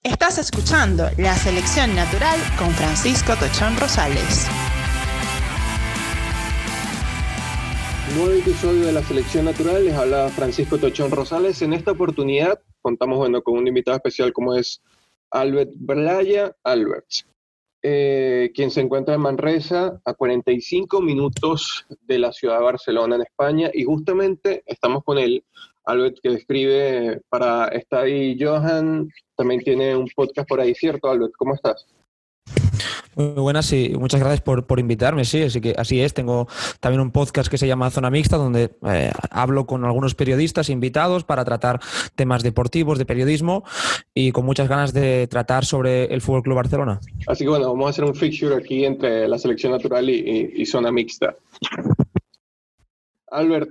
Estás escuchando La Selección Natural con Francisco Tochón Rosales. Nuevo episodio de La Selección Natural, les habla Francisco Tochón Rosales. En esta oportunidad contamos con un invitado especial como es Albert Blaya Alberts, quien se encuentra en Manresa, a 45 minutos de la ciudad de Barcelona, en España, y justamente estamos con él. Albert, que escribe para Stadi Johan, también tiene un podcast por ahí, ¿cierto, Albert? ¿Cómo estás? Muy buenas y muchas gracias por invitarme, sí, así es. Tengo también un podcast que se llama Zona Mixta, donde hablo con algunos periodistas invitados para tratar temas deportivos, de periodismo, y con muchas ganas de tratar sobre el Fútbol Club Barcelona. Así que bueno, vamos a hacer un fixture aquí entre la Selección Natural y Zona Mixta. Albert,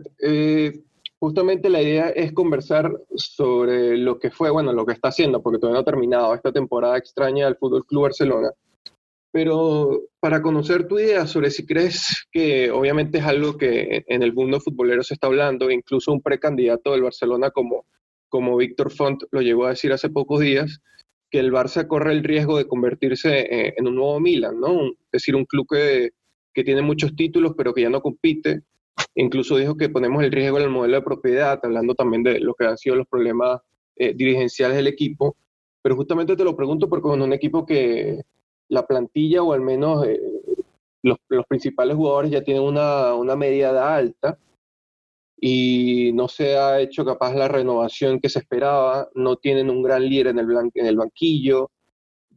justamente la idea es conversar sobre lo que fue, lo que está haciendo, porque todavía no ha terminado esta temporada extraña del Fútbol Club Barcelona. Pero para conocer tu idea sobre si crees que obviamente es algo que en el mundo futbolero se está hablando, incluso un precandidato del Barcelona como Víctor Font lo llegó a decir hace pocos días, que el Barça corre el riesgo de convertirse en un nuevo Milan, ¿no? Es decir, un club que tiene muchos títulos pero que ya no compite. Incluso dijo que ponemos el riesgo en el modelo de propiedad, hablando también de lo que han sido los problemas dirigenciales del equipo. Pero justamente te lo pregunto porque es un equipo que la plantilla, o al menos los principales jugadores ya tienen una media edad alta y no se ha hecho capaz la renovación que se esperaba, no tienen un gran líder en el banquillo,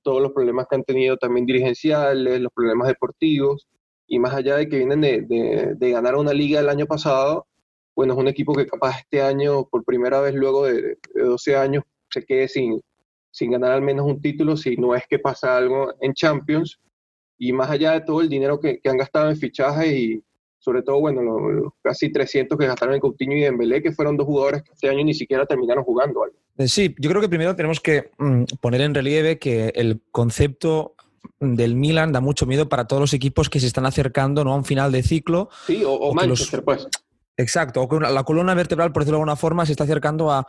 todos los problemas que han tenido también dirigenciales, los problemas deportivos, y más allá de que vienen de ganar una liga el año pasado, bueno, es un equipo que capaz este año, por primera vez luego de 12 años, se quede sin ganar al menos un título, si no es que pasa algo en Champions, y más allá de todo el dinero que han gastado en fichajes y sobre todo, los casi 300 que gastaron en Coutinho y Dembélé, que fueron dos jugadores que este año ni siquiera terminaron jugando algo. Sí, yo creo que primero tenemos que poner en relieve que el concepto del Milan da mucho miedo para todos los equipos que se están acercando, ¿no?, a un final de ciclo. Sí, o Manchester, pues. Exacto, o que la columna vertebral, por decirlo de alguna forma, se está acercando a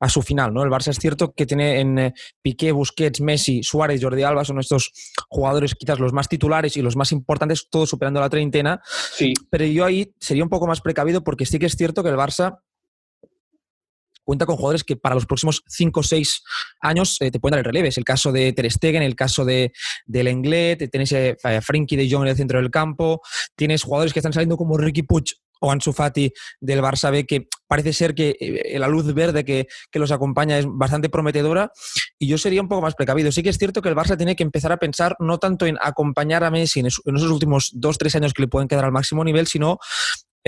su final, ¿no? El Barça es cierto que tiene en Piqué, Busquets, Messi, Suárez, Jordi Alba, son estos jugadores quizás los más titulares y los más importantes, todos superando la treintena. Sí. Pero yo ahí sería un poco más precavido porque sí que es cierto que el Barça cuenta con jugadores que para los próximos 5 o 6 años te pueden dar el relevo. Es el caso de Ter Stegen, el caso de Lenglet, tienes Frenkie de Jong en el centro del campo, tienes jugadores que están saliendo como Riqui Puig o Ansu Fati del Barça B, que parece ser que la luz verde que los acompaña es bastante prometedora, y yo sería un poco más precavido. Sí que es cierto que el Barça tiene que empezar a pensar no tanto en acompañar a Messi en esos últimos 2-3 años que le pueden quedar al máximo nivel, sino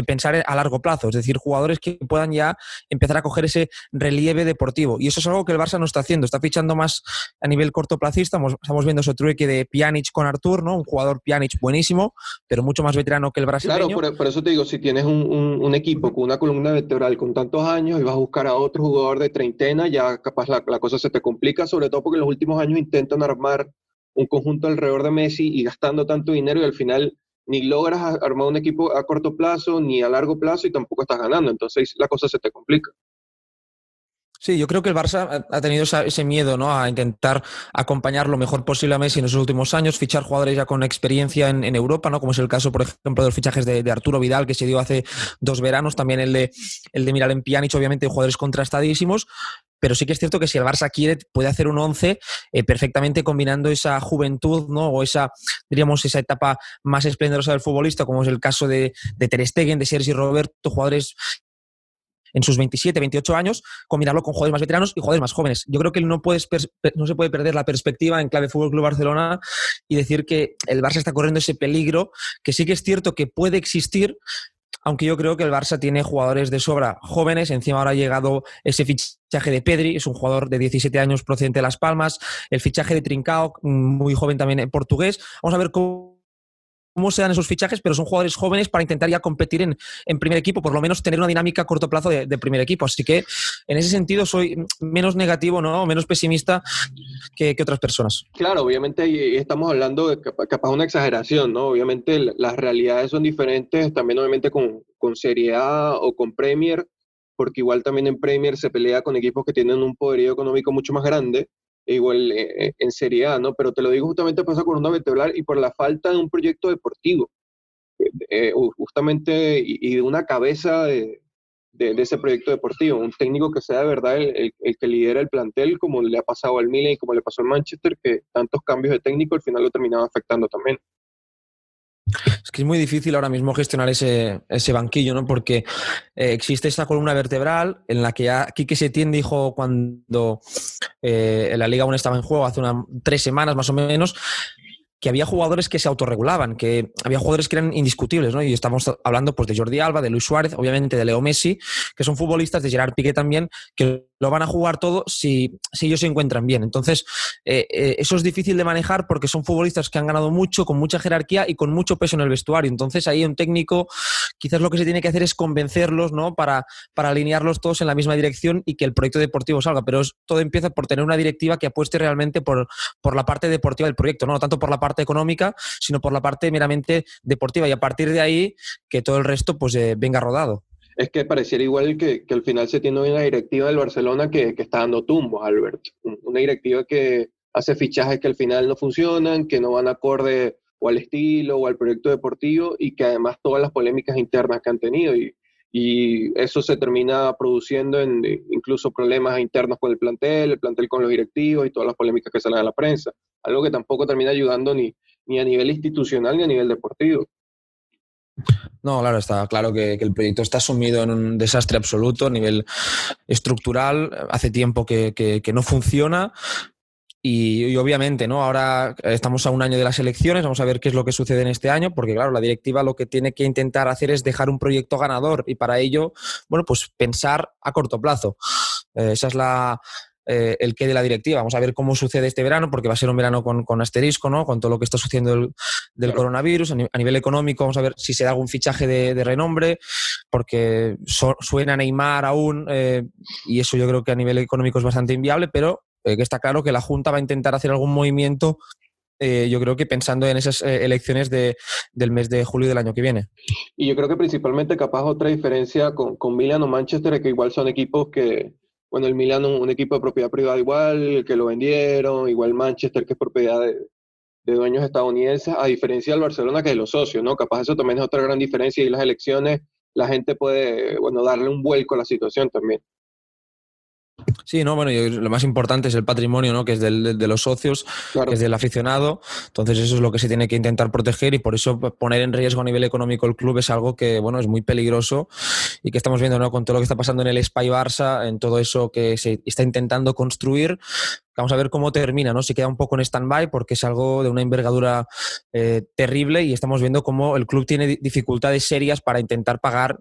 pensar a largo plazo, es decir, jugadores que puedan ya empezar a coger ese relieve deportivo, y eso es algo que el Barça no está haciendo, está fichando más a nivel cortoplacista. Estamos viendo ese trueque de Pjanic con Artur, ¿no? Un jugador Pjanic buenísimo, pero mucho más veterano que el brasileño. Claro, por eso te digo, si tienes un equipo con una columna vertebral con tantos años y vas a buscar a otro jugador de treintena, ya capaz la cosa se te complica, sobre todo porque en los últimos años intentan armar un conjunto alrededor de Messi y gastando tanto dinero, y al final ni logras armar un equipo a corto plazo ni a largo plazo, y tampoco estás ganando, entonces la cosa se te complica. Sí, yo creo que el Barça ha tenido ese miedo, ¿no?, a intentar acompañar lo mejor posible a Messi en esos últimos años, fichar jugadores ya con experiencia en Europa, ¿no?, como es el caso, por ejemplo, de los fichajes de Arturo Vidal, que se dio hace 2 veranos, también el de Miralem Pjanic, obviamente jugadores contrastadísimos. Pero sí que es cierto que si el Barça quiere, puede hacer un 11 perfectamente combinando esa juventud, ¿no?, o esa etapa más esplendorosa del futbolista, como es el caso de Ter Stegen, de Sergi Roberto, jugadores en sus 27, 28 años, combinarlo con jugadores más veteranos y jugadores más jóvenes. Yo creo que no se puede perder la perspectiva en clave Fútbol Club Barcelona y decir que el Barça está corriendo ese peligro, que sí que es cierto que puede existir, aunque yo creo que el Barça tiene jugadores de sobra jóvenes. Encima ahora ha llegado ese fichaje de Pedri, es un jugador de 17 años procedente de Las Palmas, el fichaje de Trincao, muy joven también, portugués. Vamos a ver cómo se dan esos fichajes, pero son jugadores jóvenes para intentar ya competir en primer equipo, por lo menos tener una dinámica a corto plazo de primer equipo. Así que en ese sentido soy menos negativo, ¿no?, menos pesimista que otras personas. Claro, obviamente estamos hablando de capaz una exageración, ¿no? Obviamente las realidades son diferentes, también obviamente con Serie A o con Premier, porque igual también en Premier se pelea con equipos que tienen un poderío económico mucho más grande, igual en Serie A, ¿no? Pero te lo digo justamente por esa columna vertebral y por la falta de un proyecto deportivo, justamente, y de una cabeza de ese proyecto deportivo, un técnico que sea de verdad el que lidera el plantel, como le ha pasado al Milan y como le pasó al Manchester, que tantos cambios de técnico al final lo terminaban afectando también. Es que es muy difícil ahora mismo gestionar ese banquillo, ¿no? Porque existe esta columna vertebral en la que ya Quique Setién dijo cuando la Liga aún estaba en juego, hace 3 semanas más o menos, que había jugadores que se autorregulaban, que había jugadores que eran indiscutibles, ¿no? Y estamos hablando pues de Jordi Alba, de Luis Suárez, obviamente de Leo Messi, que son futbolistas, de Gerard Piqué también, que lo van a jugar todo si ellos se encuentran bien. Entonces, eso es difícil de manejar porque son futbolistas que han ganado mucho, con mucha jerarquía y con mucho peso en el vestuario. Entonces, ahí un técnico, quizás lo que se tiene que hacer es convencerlos, ¿no? Para alinearlos todos en la misma dirección y que el proyecto deportivo salga. Pero todo empieza por tener una directiva que apueste realmente por la parte deportiva del proyecto, no tanto por la parte económica, sino por la parte meramente deportiva. Y a partir de ahí, que todo el resto pues venga rodado. Es que pareciera igual que al final se tiene una directiva del Barcelona que está dando tumbos, Albert. Una directiva que hace fichajes que al final no funcionan, que no van acorde o al estilo o al proyecto deportivo, y que además todas las polémicas internas que han tenido. Y eso se termina produciendo en incluso problemas internos con el plantel con los directivos y todas las polémicas que salen a la prensa. Algo que tampoco termina ayudando ni a nivel institucional ni a nivel deportivo. No, claro, está claro que el proyecto está sumido en un desastre absoluto a nivel estructural. Hace tiempo que no funciona. Y obviamente, ¿no? Ahora estamos a un año de las elecciones, vamos a ver qué es lo que sucede en este año, porque claro, la directiva lo que tiene que intentar hacer es dejar un proyecto ganador y para ello, bueno, pues pensar a corto plazo. Esa es el qué de la directiva. Vamos a ver cómo sucede este verano, porque va a ser un verano con asterisco, ¿no? Con todo lo que está sucediendo del coronavirus. A nivel económico, vamos a ver si se da algún fichaje de renombre, porque suena Neymar aún, y eso yo creo que a nivel económico es bastante inviable, pero que está claro que la Junta va a intentar hacer algún movimiento, yo creo que pensando en esas elecciones del mes de julio del año que viene. Y yo creo que principalmente capaz otra diferencia con Milan o Manchester es que igual son equipos que, bueno, el Milan un equipo de propiedad privada igual, que lo vendieron, igual Manchester que es propiedad de dueños estadounidenses, a diferencia del Barcelona que es de los socios, ¿no? Capaz eso también es otra gran diferencia, y las elecciones la gente puede, bueno, darle un vuelco a la situación también. Sí, no, bueno, lo más importante es el patrimonio, ¿no? Que es de los socios, claro, que es del aficionado. Entonces eso es lo que se tiene que intentar proteger, y por eso poner en riesgo a nivel económico el club es algo que, bueno, es muy peligroso y que estamos viendo, ¿no? Con todo lo que está pasando en el Espai Barça, en todo eso que se está intentando construir. Vamos a ver cómo termina, ¿no? Si queda un poco en stand-by porque es algo de una envergadura terrible, y estamos viendo cómo el club tiene dificultades serias para intentar pagar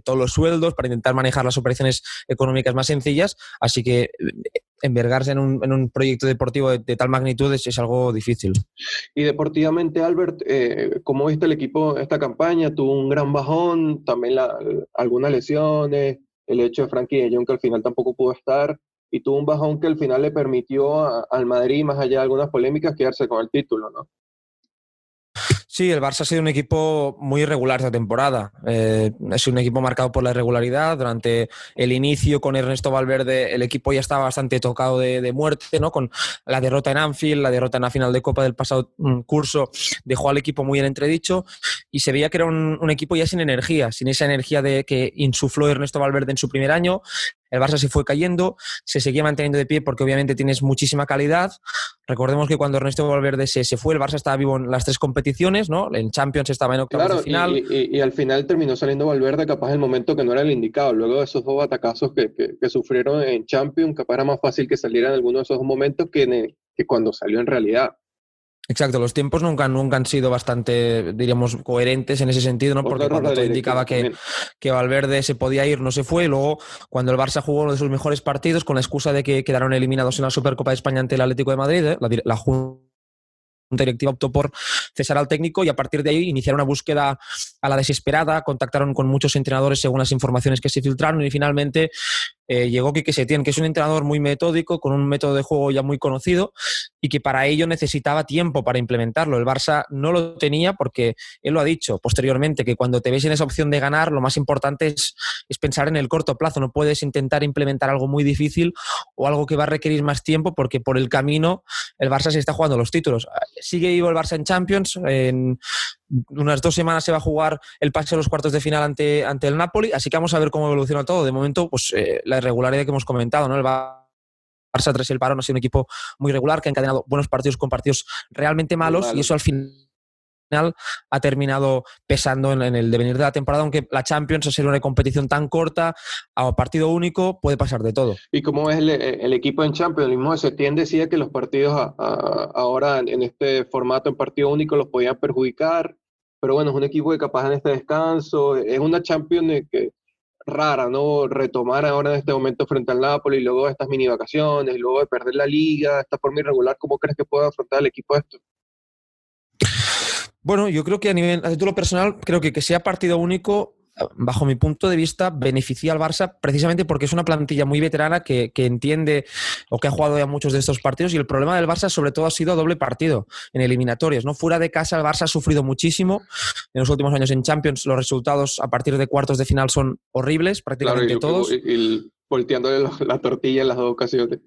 todos los sueldos, para intentar manejar las operaciones económicas más sencillas. Así que envergarse en un proyecto deportivo de tal magnitud es algo difícil. Y deportivamente, Albert, ¿cómo viste el equipo esta campaña? Tuvo un gran bajón, también algunas lesiones, el hecho de Frenkie de Jong que al final tampoco pudo estar, y tuvo un bajón que al final le permitió al Madrid, más allá de algunas polémicas, quedarse con el título, ¿no? Sí, el Barça ha sido un equipo muy irregular esta temporada. Es un equipo marcado por la irregularidad. Durante el inicio con Ernesto Valverde el equipo ya estaba bastante tocado de muerte, ¿no? Con la derrota en Anfield, la derrota en la final de Copa del pasado curso, dejó al equipo muy en entredicho, y se veía que era un equipo ya sin energía, sin esa energía que insufló Ernesto Valverde en su primer año. El Barça se fue cayendo, se seguía manteniendo de pie porque obviamente tienes muchísima calidad. Recordemos que cuando Ernesto Valverde se fue, el Barça estaba vivo en las 3 competiciones, ¿no? En Champions estaba en octavos de final. Y al final terminó saliendo Valverde capaz el momento que no era el indicado. Luego de esos 2 batacazos que sufrieron en Champions, capaz era más fácil que saliera en alguno de esos momentos que cuando salió en realidad. Exacto, los tiempos nunca han sido bastante, diríamos, coherentes en ese sentido, ¿no? Porque cuando todo indicaba que Valverde se podía ir, no se fue, y luego cuando el Barça jugó uno de sus mejores partidos, con la excusa de que quedaron eliminados en la Supercopa de España ante el Atlético de Madrid, la Junta directiva optó por cesar al técnico y a partir de ahí iniciar una búsqueda a la desesperada, contactaron con muchos entrenadores según las informaciones que se filtraron y finalmente llegó Quique Setién, que es un entrenador muy metódico, con un método de juego ya muy conocido y que para ello necesitaba tiempo para implementarlo. El Barça no lo tenía porque él lo ha dicho posteriormente, que cuando te ves en esa opción de ganar, lo más importante es pensar en el corto plazo. No puedes intentar implementar algo muy difícil o algo que va a requerir más tiempo porque por el camino el Barça se está jugando los títulos. Sigue vivo el Barça en Champions. En unas 2 semanas se va a jugar el pase a los cuartos de final ante el Napoli, así que vamos a ver cómo evoluciona todo. De momento, pues la irregularidad que hemos comentado, ¿no? El Barça tras el parón ha sido un equipo muy regular, que ha encadenado buenos partidos con partidos realmente malos y eso al final ha terminado pesando en el devenir de la temporada, aunque la Champions, al ser una competición tan corta, a partido único, puede pasar de todo. ¿Y cómo es el equipo en Champions? El mismo Setién decía que los partidos ahora en este formato en partido único los podían perjudicar, pero bueno, es un equipo que capaz en este descanso, es una Champions que rara, ¿no? Retomar ahora en este momento frente al Napoli, y luego de estas mini vacaciones, y luego de perder la liga, esta forma irregular, ¿cómo crees que puede afrontar el equipo esto? Bueno, yo creo que a título personal, creo que sea partido único, bajo mi punto de vista, beneficia al Barça precisamente porque es una plantilla muy veterana que entiende o que ha jugado ya muchos de estos partidos, y el problema del Barça sobre todo ha sido doble partido en eliminatorias, ¿no? Fuera de casa el Barça ha sufrido muchísimo en los últimos años en Champions. Los resultados a partir de cuartos de final son horribles, prácticamente todos. Y volteándole la tortilla en las 2 ocasiones.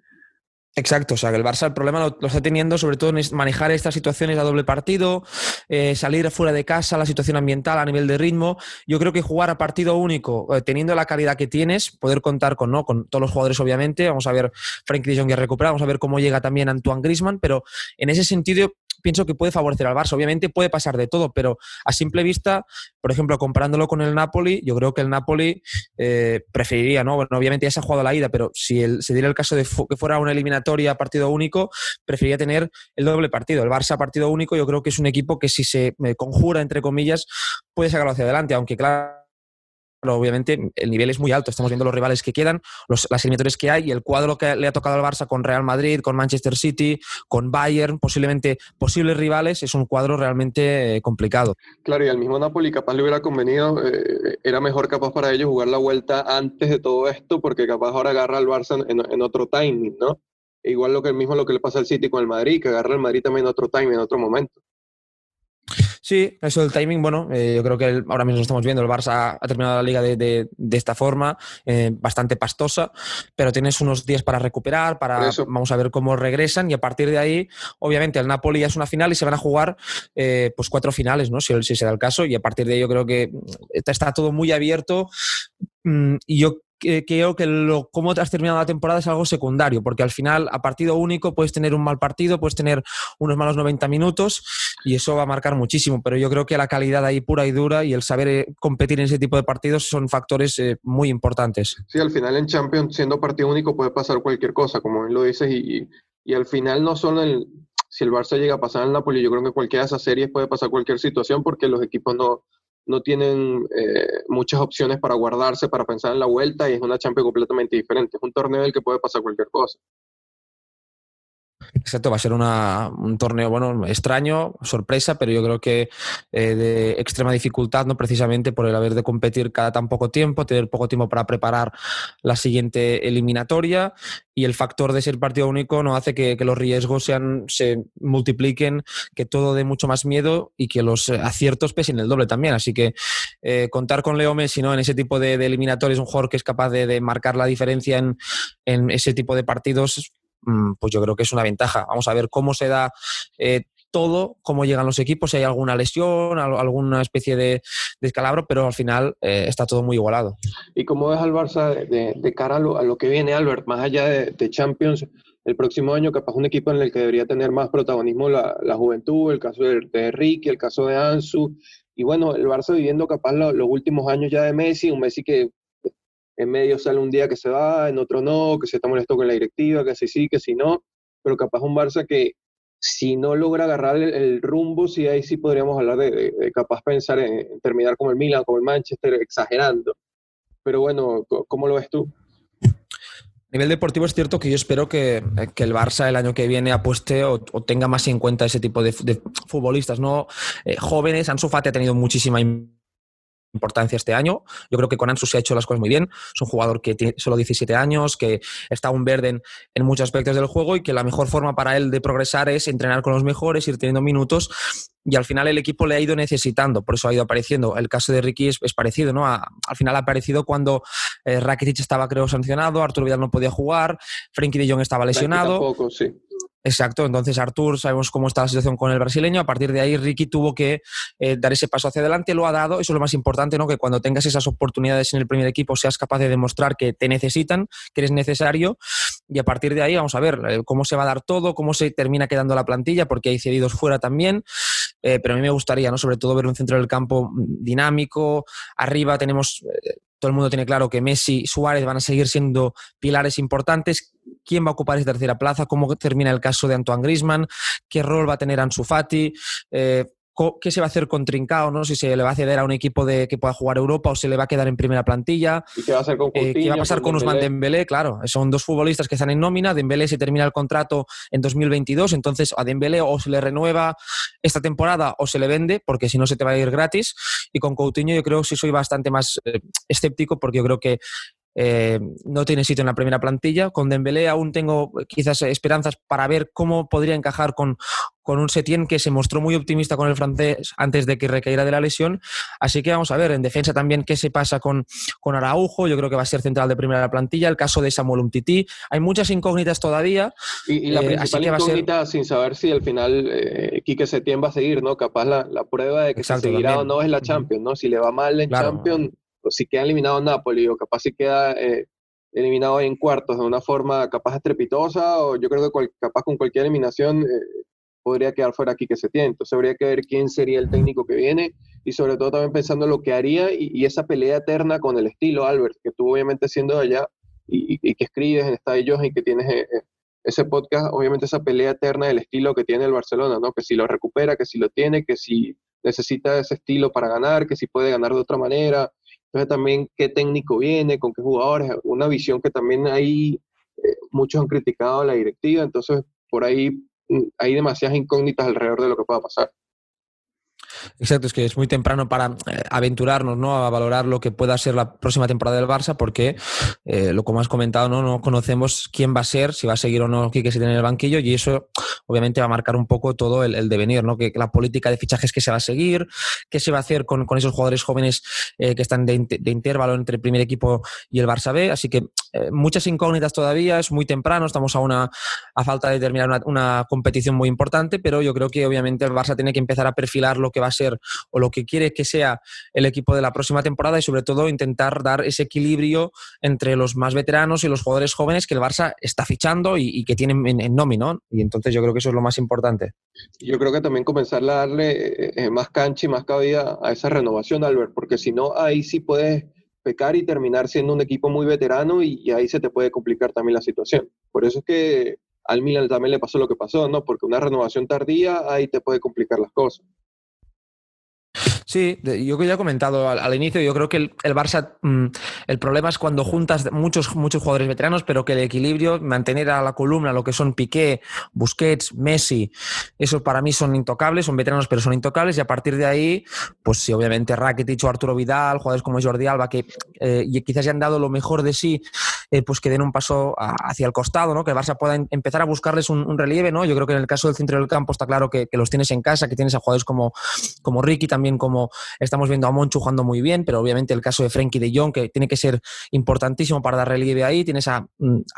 Exacto, o sea que el Barça el problema lo está teniendo sobre todo en manejar estas situaciones a doble partido, salir fuera de casa, la situación ambiental a nivel de ritmo. Yo creo que jugar a partido único, teniendo la calidad que tienes, poder contar con todos los jugadores obviamente, vamos a ver Frenkie de Jong ya recuperado, vamos a ver cómo llega también Antoine Griezmann, pero en ese sentido pienso que puede favorecer al Barça. Obviamente puede pasar de todo, pero a simple vista, por ejemplo, comparándolo con el Napoli, yo creo que el Napoli preferiría, ¿no? Bueno, obviamente ya se ha jugado la ida, pero si se diera el caso de que fuera una eliminatoria a partido único, preferiría tener el doble partido. El Barça a partido único yo creo que es un equipo que si se conjura, entre comillas, puede sacarlo hacia adelante, aunque claro, obviamente el nivel es muy alto. Estamos viendo los rivales que quedan, las eliminatorias que hay y el cuadro que le ha tocado al Barça con Real Madrid, con Manchester City, con Bayern, posiblemente posibles rivales. Es un cuadro realmente complicado. Claro, y al mismo Napoli capaz le hubiera convenido, era mejor capaz para ellos jugar la vuelta antes de todo esto, porque capaz ahora agarra al Barça en otro timing, ¿no? Igual lo que le pasa al City con el Madrid, que agarra al Madrid también en otro timing, en otro momento. Sí, eso del timing, bueno, yo creo que ahora mismo estamos viendo, el Barça ha terminado la liga de esta forma, bastante pastosa, pero tienes unos días para recuperar, vamos a ver cómo regresan, y a partir de ahí, obviamente, el Napoli ya es una final y se van a jugar pues 4 finales, ¿no? Si se da el caso, y a partir de ahí yo creo que está todo muy abierto, y yo creo que cómo has terminado la temporada es algo secundario, porque al final a partido único puedes tener un mal partido, puedes tener unos malos 90 minutos y eso va a marcar muchísimo, pero yo creo que la calidad ahí pura y dura y el saber competir en ese tipo de partidos son factores muy importantes. Sí, al final en Champions, siendo partido único, puede pasar cualquier cosa, como bien lo dices, y al final no solo si el Barça llega a pasar al Napoli, yo creo que en cualquiera de esas series puede pasar cualquier situación porque los equipos no tienen muchas opciones para guardarse, para pensar en la vuelta, y es una Champions completamente diferente. Es un torneo en el que puede pasar cualquier cosa. Exacto, va a ser un torneo, bueno, extraño, sorpresa, pero yo creo que de extrema dificultad, ¿no? Precisamente por el haber de competir cada tan poco tiempo, tener poco tiempo para preparar la siguiente eliminatoria, y el factor de ser partido único no hace que los riesgos se multipliquen, que todo dé mucho más miedo y que los aciertos pesen el doble también. Así que contar con Leo Messi, ¿no? En ese tipo de eliminatorias, un jugador que es capaz de marcar la diferencia en ese tipo de partidos, pues yo creo que es una ventaja. Vamos a ver cómo se da todo, cómo llegan los equipos, si hay alguna lesión, alguna especie de descalabro, pero al final está todo muy igualado. ¿Y cómo ves al Barça de cara a lo que viene, Albert? Más allá de Champions, el próximo año capaz un equipo en el que debería tener más protagonismo la juventud, el caso de Ricky, el caso de Ansu, y bueno, el Barça viviendo capaz los últimos años ya de Messi, un Messi que en medio sale un día que se va, en otro no, que se está molesto con la directiva, que sí, que sí no, pero capaz un Barça que si no logra agarrar el rumbo, sí, ahí sí podríamos hablar de capaz pensar en terminar como el Milan, como el Manchester, exagerando. Pero bueno, ¿cómo lo ves tú? A nivel deportivo es cierto que yo espero que el Barça el año que viene apueste o tenga más en cuenta ese tipo de futbolistas, ¿no? Jóvenes. Ansu Fati ha tenido muchísima importancia este año. Yo creo que con Ansu se ha hecho las cosas muy bien. Es un jugador que tiene solo 17 años, que está aún verde en muchos aspectos del juego y que la mejor forma para él de progresar es entrenar con los mejores, ir teniendo minutos, y al final el equipo le ha ido necesitando, por eso ha ido apareciendo. El caso de Ricky es parecido, ¿no? Al final ha aparecido cuando Rakitic estaba, creo, sancionado, Arturo Vidal no podía jugar, Frenkie de Jong estaba lesionado. Tampoco, sí. Exacto, entonces Artur, sabemos cómo está la situación con el brasileño, a partir de ahí Ricky tuvo que dar ese paso hacia adelante, lo ha dado, eso es lo más importante, ¿no? Que cuando tengas esas oportunidades en el primer equipo seas capaz de demostrar que te necesitan, que eres necesario, y a partir de ahí vamos a ver cómo se va a dar todo, cómo se termina quedando la plantilla, porque hay cedidos fuera también, pero a mí me gustaría, ¿no? Sobre todo ver un centro del campo dinámico, arriba tenemos... todo el mundo tiene claro que Messi y Suárez van a seguir siendo pilares importantes. ¿Quién va a ocupar esa tercera plaza? ¿Cómo termina el caso de Antoine Griezmann? ¿Qué rol va a tener Ansu Fati? ¿Qué se va a hacer con Trincao, ¿no? Si se le va a ceder a un equipo que pueda jugar Europa o se le va a quedar en primera plantilla. ¿Y qué va a hacer con Coutinho? ¿Qué va a pasar con Ousmane Dembélé? Claro, son dos futbolistas que están en nómina. Dembélé se termina el contrato en 2022, entonces a Dembélé o se le renueva esta temporada o se le vende, porque si no se te va a ir gratis. Y con Coutinho yo creo que sí soy bastante más escéptico, porque yo creo que no tiene sitio en la primera plantilla. Con Dembélé aún tengo quizás esperanzas para ver cómo podría encajar con un Setien que se mostró muy optimista con el francés antes de que recaíra de la lesión. Así que vamos a ver, en defensa también qué se pasa con Araujo, yo creo que va a ser central de primera plantilla, el caso de Samuel Umtiti, hay muchas incógnitas todavía. Y la principal incógnita, sin saber si al final Quique Setién va a seguir, ¿no? Capaz la prueba de que se seguirá también o no es la Champions, ¿no? Si le va mal en Champions, o si queda eliminado Napoli, o capaz si queda eliminado en cuartos de una forma capaz estrepitosa, o yo creo que capaz con cualquier eliminación podría quedar fuera Quique Setién. Entonces habría que ver quién sería el técnico que viene, y sobre todo también pensando en lo que haría y esa pelea eterna con el estilo, Albert, que tú obviamente siendo de allá y que escribes en Stade Joss y que tienes ese podcast, obviamente esa pelea eterna del estilo que tiene el Barcelona, ¿no? Que si lo recupera, que si lo tiene, que si necesita ese estilo para ganar, que si puede ganar de otra manera. Entonces también qué técnico viene, con qué jugadores, una visión que también hay, muchos han criticado a la directiva, entonces por ahí hay demasiadas incógnitas alrededor de lo que pueda pasar. Exacto, es que es muy temprano para aventurarnos, ¿no? A valorar lo que pueda ser la próxima temporada del Barça, porque lo como has comentado, no conocemos quién va a ser, si va a seguir o no Quique Setién en el banquillo, y eso obviamente va a marcar un poco todo el devenir, ¿no? Que la política de fichajes que se va a seguir, qué se va a hacer con esos jugadores jóvenes que están de intervalo entre el primer equipo y el Barça B, así que muchas incógnitas todavía, es muy temprano, estamos a falta de terminar una competición muy importante, pero yo creo que obviamente el Barça tiene que empezar a perfilar lo que va a ser o lo que quiere que sea el equipo de la próxima temporada, y sobre todo intentar dar ese equilibrio entre los más veteranos y los jugadores jóvenes que el Barça está fichando y que tienen en nómina, ¿no? Y entonces yo creo que eso es lo más importante. Yo creo que también comenzar a darle más cancha y más cabida a esa renovación, Albert, porque si no, ahí sí puedes pecar y terminar siendo un equipo muy veterano y ahí se te puede complicar también la situación. Por eso es que al Milan también le pasó lo que pasó, ¿no? Porque una renovación tardía ahí te puede complicar las cosas. Sí, yo que ya he comentado al inicio, yo creo que el Barça, el problema es cuando juntas muchos jugadores veteranos, pero que el equilibrio, mantener a la columna lo que son Piqué, Busquets, Messi, esos para mí son intocables, son veteranos pero son intocables, y a partir de ahí, pues sí, obviamente Rakitic o Arturo Vidal, jugadores como Jordi Alba, que quizás ya han dado lo mejor de sí, pues que den un paso hacia el costado, ¿no? Que el Barça pueda empezar a buscarles un relieve, ¿no? Yo creo que en el caso del centro del campo está claro que los tienes en casa, que tienes a jugadores como Ricky, también como estamos viendo a Monchu jugando muy bien, pero obviamente el caso de Frenkie de Jong, que tiene que ser importantísimo para dar relieve ahí, tienes a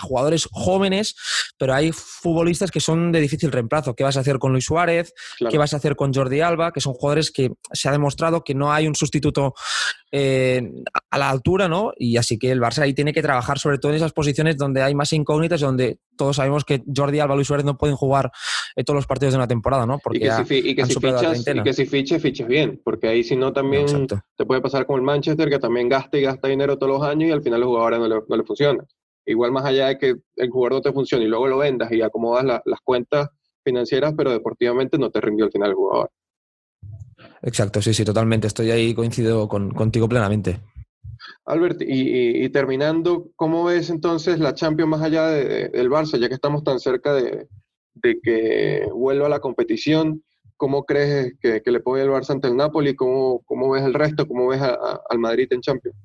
jugadores jóvenes, pero hay futbolistas que son de difícil reemplazo. ¿Qué vas a hacer con Luis Suárez? Claro. ¿Qué vas a hacer con Jordi Alba? Que son jugadores que se ha demostrado que no hay un sustituto a la altura, ¿no? Y así que el Barça ahí tiene que trabajar sobre todo en esas posiciones donde hay más incógnitas, donde todos sabemos que Jordi Alba y Luis Suárez no pueden jugar todos los partidos de una temporada, ¿no? Porque y que si fiches bien, porque ahí si no también te puede pasar con el Manchester, que también gasta y gasta dinero todos los años y al final los jugadores no le funciona. Igual más allá de que el jugador no te funcione y luego lo vendas y acomodas las cuentas financieras, pero deportivamente no te rindió al final el jugador. Exacto, sí, totalmente. Estoy ahí, coincido contigo plenamente. Albert, y terminando, ¿cómo ves entonces la Champions más allá del Barça, ya que estamos tan cerca de que vuelva a la competición? ¿cómo crees que le puede ir el Barça ante el Napoli? ¿Cómo ves el resto? ¿Cómo ves al Madrid en Champions?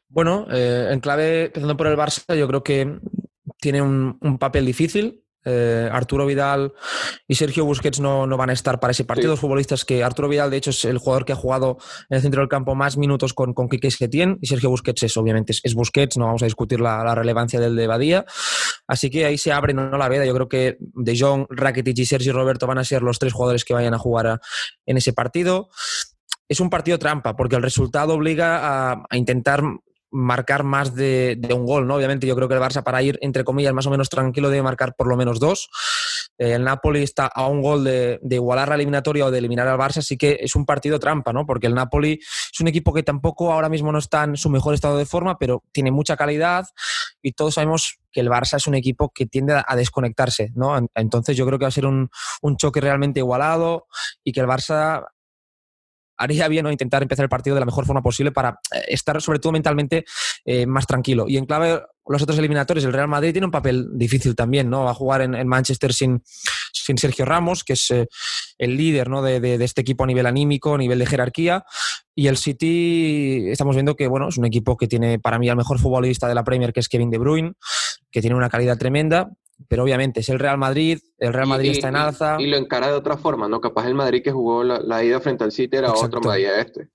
Bueno, en clave, empezando por el Barça, yo creo que tiene un papel difícil. Arturo Vidal y Sergio Busquets no van a estar para ese partido. Sí. Dos futbolistas que Arturo Vidal, de hecho, es el jugador que ha jugado en el centro del campo más minutos con Quique Setién, y Sergio Busquets obviamente es Busquets, no vamos a discutir la relevancia del de Badía. Así que ahí se abre no la veda. Yo creo que De Jong, Rakitic y Sergi Roberto van a ser los tres jugadores que vayan a jugar en ese partido. Es un partido trampa, porque el resultado obliga a intentar marcar más de un gol, ¿no? Obviamente yo creo que el Barça, para ir, entre comillas, más o menos tranquilo, debe marcar por lo menos 2. El Napoli está a un gol de igualar la eliminatoria o de eliminar al Barça, así que es un partido trampa, ¿no? Porque el Napoli es un equipo que tampoco ahora mismo no está en su mejor estado de forma, pero tiene mucha calidad, y todos sabemos que el Barça es un equipo que tiende a desconectarse, ¿no? Entonces yo creo que va a ser un choque realmente igualado, y que el Barça haría bien, ¿no?, intentar empezar el partido de la mejor forma posible para estar, sobre todo mentalmente, más tranquilo. Y en clave, los otros eliminatorios, el Real Madrid tiene un papel difícil también, ¿no? Va a jugar en Manchester sin Sergio Ramos, que es el líder, ¿no?, de este equipo a nivel anímico, a nivel de jerarquía. Y el City, estamos viendo que, bueno, es un equipo que tiene, para mí, al mejor futbolista de la Premier, que es Kevin De Bruyne, que tiene una calidad tremenda. Pero obviamente es el Real Madrid está en alza. Y lo encara de otra forma, ¿no? Capaz el Madrid que jugó la ida frente al City era Exacto. otro Madrid este.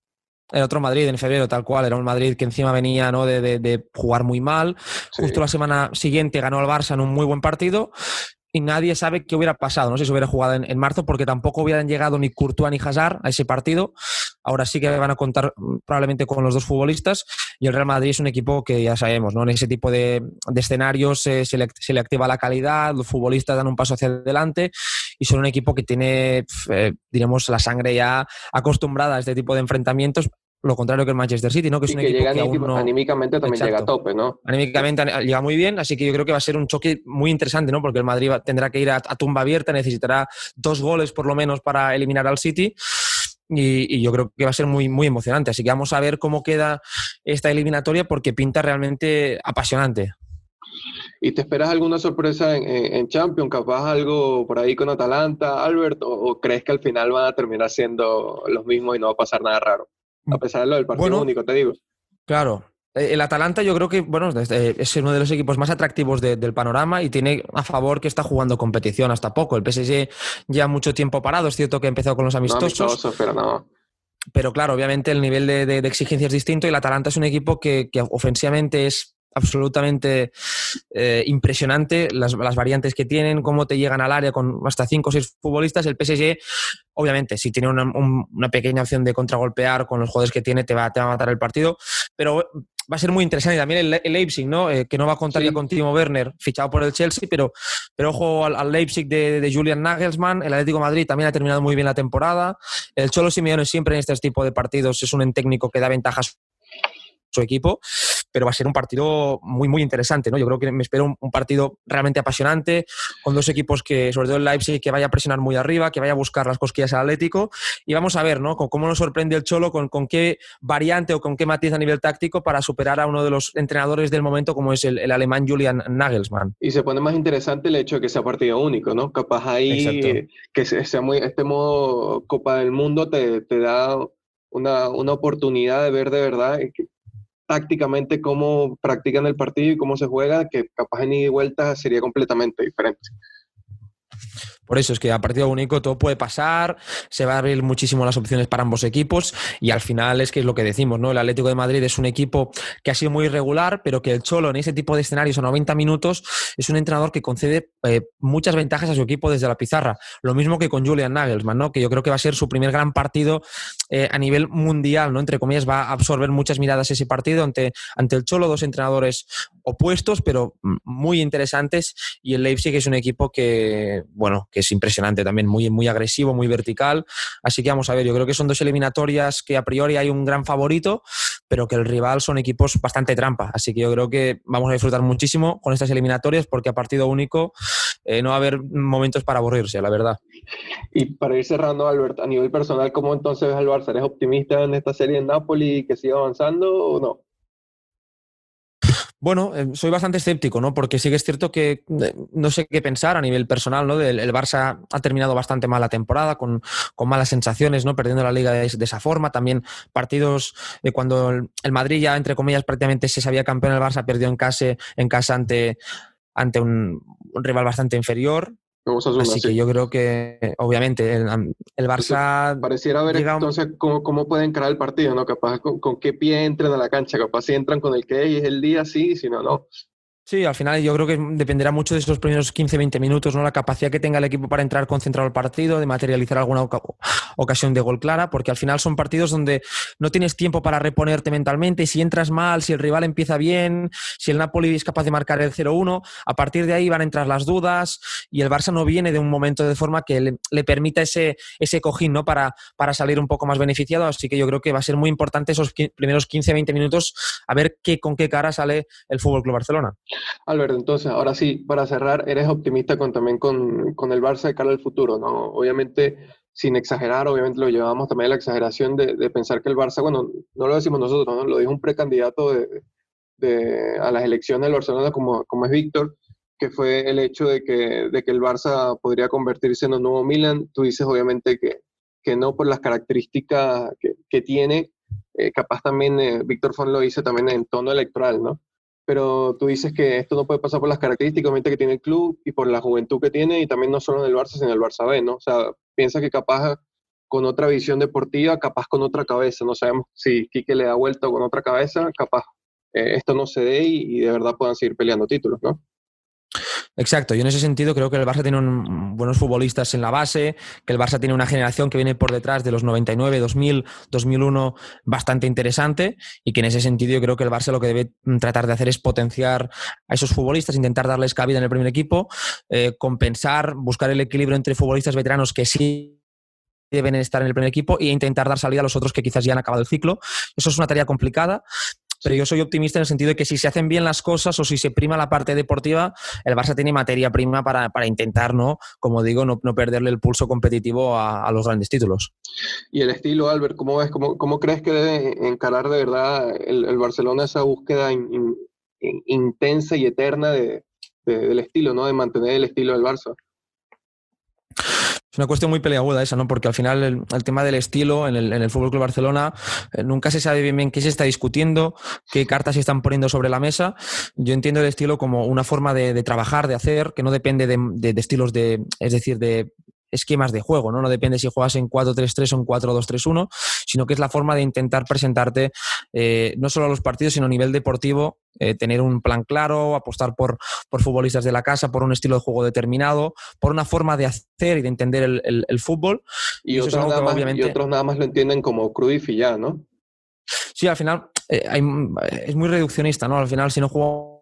Era otro Madrid en febrero, tal cual. Era un Madrid que encima venía, ¿no?, de jugar muy mal. Sí. Justo la semana siguiente ganó al Barça en un muy buen partido, y nadie sabe qué hubiera pasado, no sé si hubiera jugado en marzo, porque tampoco hubieran llegado ni Courtois ni Hazard a ese partido. Ahora sí que van a contar probablemente con los dos futbolistas, y el Real Madrid es un equipo que ya sabemos, ¿no?, en ese tipo de escenarios se le activa la calidad, los futbolistas dan un paso hacia adelante, y son un equipo que tiene, diremos, la sangre ya acostumbrada a este tipo de enfrentamientos. Lo contrario que el Manchester City, ¿no?, que es un equipo que aún no... anímicamente también llega a tope, ¿no? Anímicamente llega muy bien, así que yo creo que va a ser un choque muy interesante, ¿no? Porque el Madrid tendrá que ir a tumba abierta, necesitará 2 goles por lo menos para eliminar al City, y yo creo que va a ser muy, muy emocionante. Así que vamos a ver cómo queda esta eliminatoria, porque pinta realmente apasionante. ¿Y te esperas alguna sorpresa en Champions? ¿Capaz algo por ahí con Atalanta, Albert? ¿O crees que al final van a terminar siendo los mismos y no va a pasar nada raro? A pesar de lo del partido único, te digo. Claro. El Atalanta, yo creo que, bueno, es uno de los equipos más atractivos del panorama, y tiene a favor que está jugando competición hasta poco. El PSG ya mucho tiempo parado, es cierto que ha empezado con los amistosos. Pero no. Pero claro, obviamente el nivel de exigencia es distinto, y el Atalanta es un equipo que ofensivamente es absolutamente impresionante, las variantes que tienen, cómo te llegan al área con hasta 5 o 6 futbolistas. El PSG, obviamente, si tiene una pequeña opción de contragolpear con los jugadores que tiene, te va a matar el partido, pero va a ser muy interesante. También el Leipzig, ¿no? Que no va a contar ya con Timo Werner, fichado por el Chelsea, pero ojo al Leipzig de Julian Nagelsmann. El Atlético de Madrid también ha terminado muy bien la temporada. El Cholo Simeone siempre en este tipo de partidos es un técnico que da ventajas su equipo, pero va a ser un partido muy, muy interesante, ¿no? Yo creo que me espero un partido realmente apasionante, con dos equipos que, sobre todo el Leipzig, que vaya a presionar muy arriba, que vaya a buscar las cosquillas al Atlético, y vamos a ver, ¿no?, cómo nos sorprende el Cholo, con qué variante o con qué matiz a nivel táctico para superar a uno de los entrenadores del momento, como es el alemán Julian Nagelsmann. Y se pone más interesante el hecho de que sea partido único, ¿no? Capaz ahí que sea este modo Copa del Mundo te da una oportunidad de ver de verdad tácticamente cómo practican el partido y cómo se juega, que capaz en ida y vuelta sería completamente diferente. Por eso es que a partido único todo puede pasar, se va a abrir muchísimo las opciones para ambos equipos, y al final es que es lo que decimos, ¿no? El Atlético de Madrid es un equipo que ha sido muy irregular, pero que el Cholo en ese tipo de escenarios a 90 minutos es un entrenador que concede muchas ventajas a su equipo desde la pizarra. Lo mismo que con Julian Nagelsmann, ¿no?, que yo creo que va a ser su primer gran partido a nivel mundial, ¿no?, entre comillas, va a absorber muchas miradas ese partido ante el Cholo, dos entrenadores opuestos, pero muy interesantes, y el Leipzig es un equipo que, bueno, que es impresionante también, muy, muy agresivo, muy vertical. Así que vamos a ver, yo creo que son dos eliminatorias que a priori hay un gran favorito, pero que el rival son equipos bastante trampa. Así que yo creo que vamos a disfrutar muchísimo con estas eliminatorias, porque a partido único no va a haber momentos para aburrirse, la verdad. Y para ir cerrando, Albert, a nivel personal, ¿cómo entonces ves al Barça? ¿Eres optimista en esta serie en Napoli, que siga avanzando o no? Bueno, soy bastante escéptico, ¿no? Porque sí que es cierto que no sé qué pensar a nivel personal, ¿no? El Barça ha terminado bastante mal la temporada, con malas sensaciones, ¿no? Perdiendo la Liga de esa forma. También partidos cuando el Madrid ya, entre comillas, prácticamente se sabía campeón, el Barça perdió en casa ante un rival bastante inferior. Vamos a sumar, Así que sí. yo creo que, obviamente, el Entonces, Barça pareciera ver llega. entonces cómo pueden encarar el partido, ¿no? Capaz con qué pie entran a la cancha, capaz si entran con el que es el día, sí, si no, no. Sí, al final yo creo que dependerá mucho de esos primeros 15-20 minutos, ¿no? La capacidad que tenga el equipo para entrar concentrado al partido, de materializar alguna ocasión de gol clara, porque al final son partidos donde no tienes tiempo para reponerte mentalmente. Si entras mal, si el rival empieza bien, si el Napoli es capaz de marcar el 0-1, a partir de ahí van a entrar las dudas y el Barça no viene de un momento de forma que le permita ese cojín, ¿no? Para salir un poco más beneficiado. Así que yo creo que va a ser muy importante esos primeros 15-20 minutos a ver con qué cara sale el Fútbol Club Barcelona. Albert, entonces, ahora sí, para cerrar, eres optimista también con el Barça de cara al futuro, ¿no? Obviamente, sin exagerar, obviamente lo llevamos también a la exageración de pensar que el Barça, bueno, no lo decimos nosotros, ¿no? Lo dijo un precandidato a las elecciones del Barcelona como es Víctor, que fue el hecho de que el Barça podría convertirse en un nuevo Milan. Tú dices, obviamente, que no por las características que tiene, capaz también Víctor Font lo dice también en tono electoral, ¿no? Pero tú dices que esto no puede pasar por las características obviamente, que tiene el club y por la juventud que tiene, y también no solo en el Barça, sino en el Barça B, ¿no? O sea, piensa que capaz con otra visión deportiva, capaz con otra cabeza, no sabemos si Quique le da vuelta o con otra cabeza, capaz esto no se dé y de verdad puedan seguir peleando títulos, ¿no? Exacto, yo en ese sentido creo que el Barça tiene buenos futbolistas en la base, que el Barça tiene una generación que viene por detrás de los 99, 2000, 2001 bastante interesante y que en ese sentido yo creo que el Barça lo que debe tratar de hacer es potenciar a esos futbolistas, intentar darles cabida en el primer equipo, compensar, buscar el equilibrio entre futbolistas veteranos que sí deben estar en el primer equipo e intentar dar salida a los otros que quizás ya han acabado el ciclo. Eso es una tarea complicada, pero yo soy optimista en el sentido de que si se hacen bien las cosas o si se prima la parte deportiva, el Barça tiene materia prima para intentar, ¿no? Como digo, no perderle el pulso competitivo a los grandes títulos. Y el estilo, Albert, ¿cómo ves? ¿Cómo crees que debe encarar de verdad el Barcelona esa búsqueda intensa y eterna del estilo, ¿no? De mantener el estilo del Barça. Es una cuestión muy peleaguda esa, ¿no? Porque al final el tema del estilo en el Fútbol Club Barcelona nunca se sabe bien qué se está discutiendo, qué cartas se están poniendo sobre la mesa. Yo entiendo el estilo como una forma de trabajar, de hacer, que no depende de estilos es decir, de esquemas de juego, ¿no? No depende si juegas en 4-3-3 o en 4-2-3-1, sino que es la forma de intentar presentarte no solo a los partidos, sino a nivel deportivo, tener un plan claro, apostar por futbolistas de la casa, por un estilo de juego determinado, por una forma de hacer y de entender el fútbol. Y eso otros, es algo que obviamente... y otros nada más lo entienden como Cruyff y ya, ¿no? Sí, al final es muy reduccionista, ¿no? Al final, si no juegas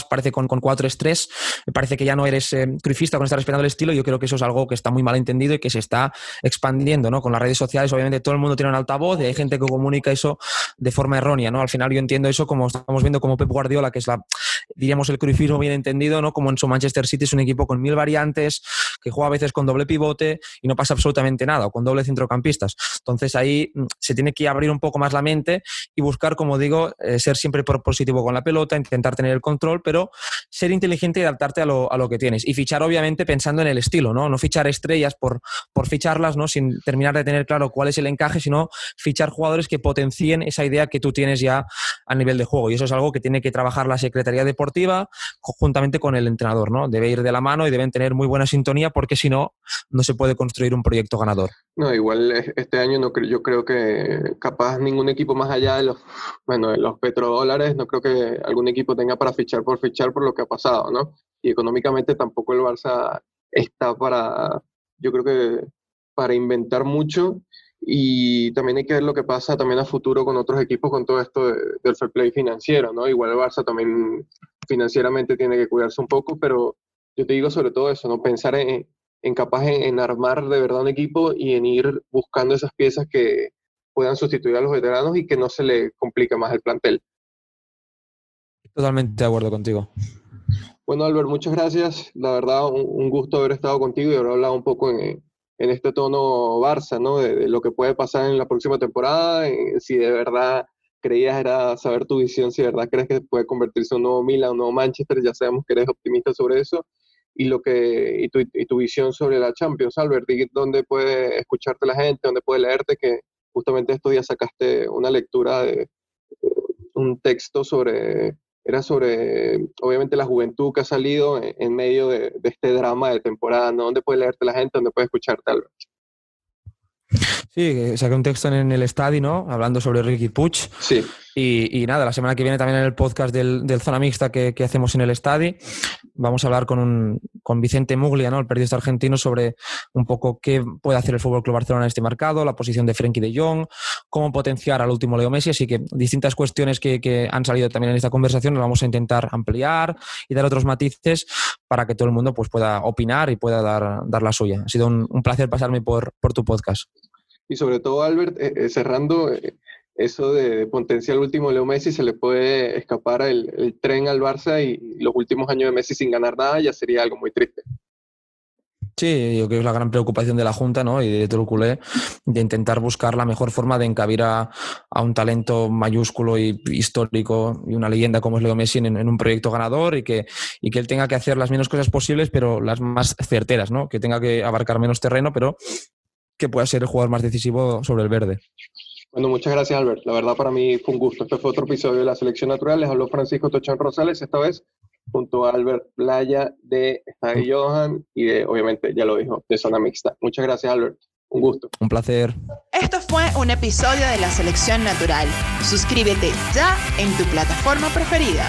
parece con 4-3, me parece que ya no eres cruifista con estar respetando el estilo. Yo creo que eso es algo que está muy mal entendido y que se está expandiendo, ¿no? Con las redes sociales, obviamente todo el mundo tiene un altavoz y hay gente que comunica eso de forma errónea, ¿no? Al final yo entiendo eso como estamos viendo como Pep Guardiola, que es diríamos el cruifismo bien entendido, ¿no? Como en su Manchester City es un equipo con 1000 variantes, que juega a veces con doble pivote y no pasa absolutamente nada, o con doble centrocampistas. Entonces ahí se tiene que abrir un poco más la mente y buscar, como digo, ser siempre propositivo con la pelota, intentar tener el control, pero ser inteligente y adaptarte a lo que tienes. Y fichar, obviamente, pensando en el estilo, ¿no? No fichar estrellas por ficharlas, ¿no? Sin terminar de tener claro cuál es el encaje, sino fichar jugadores que potencien esa idea que tú tienes ya a nivel de juego. Y eso es algo que tiene que trabajar la Secretaría Deportiva conjuntamente con el entrenador, ¿no? Debe ir de la mano y deben tener muy buena sintonía porque si no, no se puede construir un proyecto ganador. No, igual este año yo creo que capaz ningún equipo más allá de los petrodólares, no creo que algún equipo tenga para fichar por lo que ha pasado, ¿no? Y económicamente tampoco el Barça está yo creo que para inventar mucho, y también hay que ver lo que pasa también a futuro con otros equipos con todo esto del fair play financiero, ¿no? Igual el Barça también financieramente tiene que cuidarse un poco, pero yo te digo sobre todo eso, ¿no? Pensar capaz en armar de verdad un equipo y en ir buscando esas piezas que puedan sustituir a los veteranos y que no se le complique más el plantel. Totalmente de acuerdo contigo. Bueno, Albert, muchas gracias. La verdad, un gusto haber estado contigo y haber hablado un poco en este tono Barça, ¿no? De lo que puede pasar en la próxima temporada, si de verdad creías era saber tu visión, si de verdad crees que puede convertirse en un nuevo Milan, un nuevo Manchester. Ya sabemos que eres optimista sobre eso. Y tu visión sobre la Champions, Albert, ¿dónde puede escucharte la gente, dónde puede leerte? Que justamente estos días sacaste una lectura de un texto sobre, obviamente, la juventud que ha salido en medio de este drama de temporada, ¿no? ¿Dónde puede leerte la gente, dónde puede escucharte, Albert? Sí, saqué un texto en el Estadi, ¿no? Hablando sobre Riqui Puig. Sí. Y nada, la semana que viene también en el podcast del Zona Mixta que hacemos en el Estadi, vamos a hablar con Vicente Muglia, ¿no? El periodista argentino, sobre un poco qué puede hacer el FC Barcelona en este mercado, la posición de Frenkie de Jong, cómo potenciar al último Leo Messi. Así que distintas cuestiones que han salido también en esta conversación las vamos a intentar ampliar y dar otros matices para que todo el mundo pues pueda opinar y pueda dar la suya. Ha sido un placer pasarme por tu podcast. Y sobre todo, Albert, cerrando, eso de potencial último Leo Messi, se le puede escapar el tren al Barça y los últimos años de Messi sin ganar nada, ya sería algo muy triste. Sí, yo creo que es la gran preocupación de la Junta, ¿no? Y de todo el culé, de intentar buscar la mejor forma de encabir a un talento mayúsculo y histórico y una leyenda como es Leo Messi en un proyecto ganador y que él tenga que hacer las menos cosas posibles, pero las más certeras, ¿no? Que tenga que abarcar menos terreno, pero que pueda ser el jugador más decisivo sobre el verde. Bueno, muchas gracias, Albert. La verdad, para mí fue un gusto. Este fue otro episodio de La Selección Natural. Les habló Francisco Tochón Rosales, esta vez junto a Albert Playa de Estadio Johan y de, obviamente, ya lo dijo, de Zona Mixta. Muchas gracias, Albert. Un gusto. Un placer. Esto fue un episodio de La Selección Natural. Suscríbete ya en tu plataforma preferida.